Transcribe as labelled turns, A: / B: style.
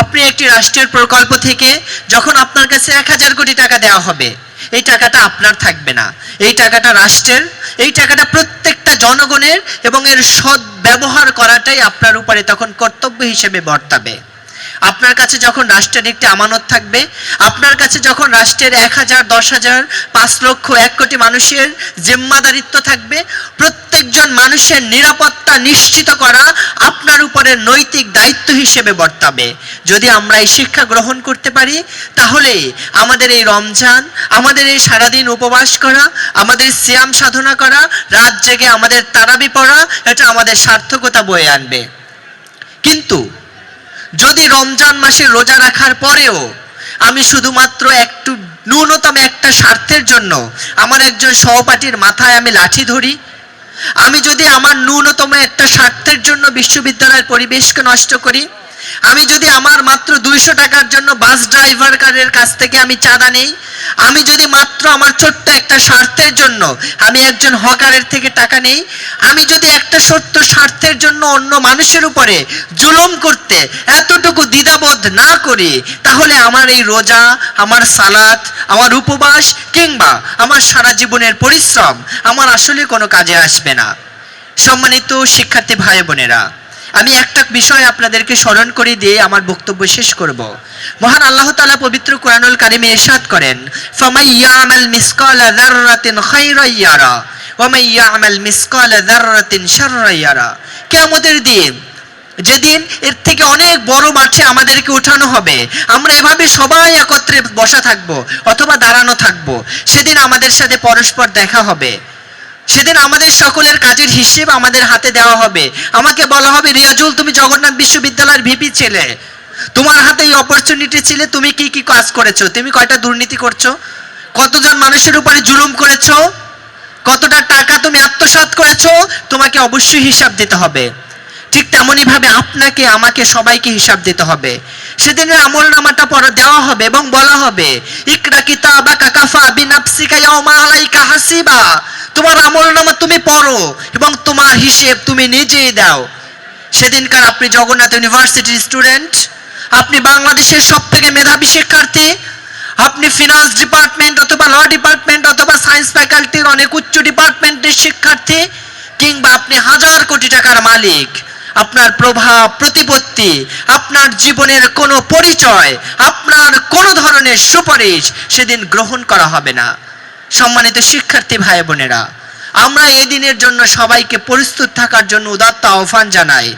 A: আপনি একটি রাষ্ট্রের প্রকল্প থেকে যখন আপনার কাছে 1000 কোটি টাকা দেওয়া হবে, এই টাকাটা আপনার থাকবে না, এই টাকাটা রাষ্ট্রের, এই টাকাটা প্রত্যেকটা জনগণের, এবং এর সৎ ব্যবহার করাটাই আপনার উপরে তখন কর্তব্য হিসেবে বর্তাবে। আপনার কাছে যখন রাষ্ট্রের একটি আমানত থাকবে, আপনার কাছে যখন রাষ্ট্রের 1000, 10,000, 5 লক্ষ, 1 কোটি মানুষের জিম্মাদারিত্ব থাকবে, প্রত্যেকজন মানুষের নিরাপত্তা নিশ্চিত করা আপনার উপরে নৈতিক দায়িত্ব হিসেবে বর্তাবে। যদি আমরা এই শিক্ষা গ্রহণ করতে পারি, তাহলে আমাদের এই রমজান, আমাদের এই সারাদিন উপবাস করা, আমাদের সিয়াম সাধনা করা, রাত জেগে আমাদের তারাবি পড়া, এটা আমাদের সার্থকতা বয়ে আনবে। কিন্তু যদি রমজান মাসে রোজা রাখার পরেও আমি শুধুমাত্র একটু ন্যূনতম একটা স্বার্থের জন্য আমার একজন সহপাঠীর মাথায় আমি লাঠি ধরি, আমি যদি আমার ন্যূনতম একটা স্বার্থের জন্য বিশ্ববিদ্যালয়ের পরিবেশকে নষ্ট করি, আমি যদি আমার মাত্র 200 টাকার জন্য বাস ড্রাইভারের কাছ থেকে আমি চাঁদা নেই, আমি যদি মাত্র আমার ছোট্ট একটা স্বার্থের জন্য আমি একজন হকারের থেকে টাকা নেই, আমি যদি একটা ছোট্ট স্বার্থের জন্য অন্য মানুষের উপরে জুলুম করতে এতটুকু দ্বিধাবোধ না করি, তাহলে আমার এই রোজা, আমার সালাত, আমার উপবাস কিংবা আমার সারা জীবনের পরিশ্রম আমার আসলে কোনো কাজে আসবে না। সম্মানিত শিক্ষার্থী ভাই বোনেরা, আমি একটা বিষয় আপনাদেরকে স্মরণ করে দিয়ে আমার বক্তব্য শেষ করব। মহান আল্লাহ তাআলা পবিত্র কোরআনুল কারিমে ইরশাদ করেন, ফামাই ইয়ামাল মিসকালা যাররাতিন খায়রান ইয়ারা ওয়া মান ইয়ামাল মিসকালা যাররাতিন শাররান ইয়ারা। কিয়ামতের দিন, যেদিন এর থেকে অনেক বড় মাঠে আমাদেরকে উঠানো হবে, আমরা এভাবে সবাই একত্রে বসা থাকবো অথবা দাঁড়ানো থাকবো, সেদিন আমাদের সাথে পরস্পর দেখা হবে। সেদিন আমাদের সকলের কাজের হিসেব আমাদের হাতে দেওয়া হবে। আমাকে বলা হবে, রিয়াজুল তুমি জগন্নাথ বিশ্ববিদ্যালয়ের ভিপি ছেলে, তোমার হাতে এই অপরচুনিটি ছিল, তুমি কি কি কাজ করেছো, তুমি কয়টা দুর্নীতি করছো, কতজন মানুষের উপরে জুলুম করেছো, কতটা টাকা তুমি আত্মসাৎ করেছো, তোমাকে অবশ্যই হিসাব দিতে হবে। ঠিক তেমনি ভাবে আপনাকে আমাকে সবাইকে হিসাব দিতে হবে। সেদিনের আমলনামাটা পরে দেওয়া হবে এবং বলা হবে, ইকরা কিতাবাকা কাফা বিনাফসিকা ইয়াউমা আলাইকা হাসিবা। তোমার আমলনামা তুমি পড়ো এবং তোমার হিসেব তুমি নিজেই দাও। সেদিনকার আপনি জগন্নাথ ইউনিভার্সিটির স্টুডেন্ট, আপনি বাংলাদেশের সবথেকে মেধাবী শিক্ষার্থী, আপনি ফিনান্স ডিপার্টমেন্ট অথবা ল ডিপার্টমেন্ট অথবা সায়েন্স ফ্যাকাল্টির অনেক উচ্চ ডিপার্টমেন্টের শিক্ষার্থী, কিংবা আপনি 1000 কোটি টাকার মালিক, আপনার প্রভাব প্রতিপত্তি, আপনার জীবনের কোনো পরিচয়, আপনার কোনো ধরনের সুপারিশ সেদিন গ্রহণ করা হবে না। সম্মানিত শিক্ষার্থী ভাই বোনেরা, আমরা এই দিনের জন্য সবাইকে প্রস্তুত থাকার জন্য উদাত্ত আহ্বান জানাই।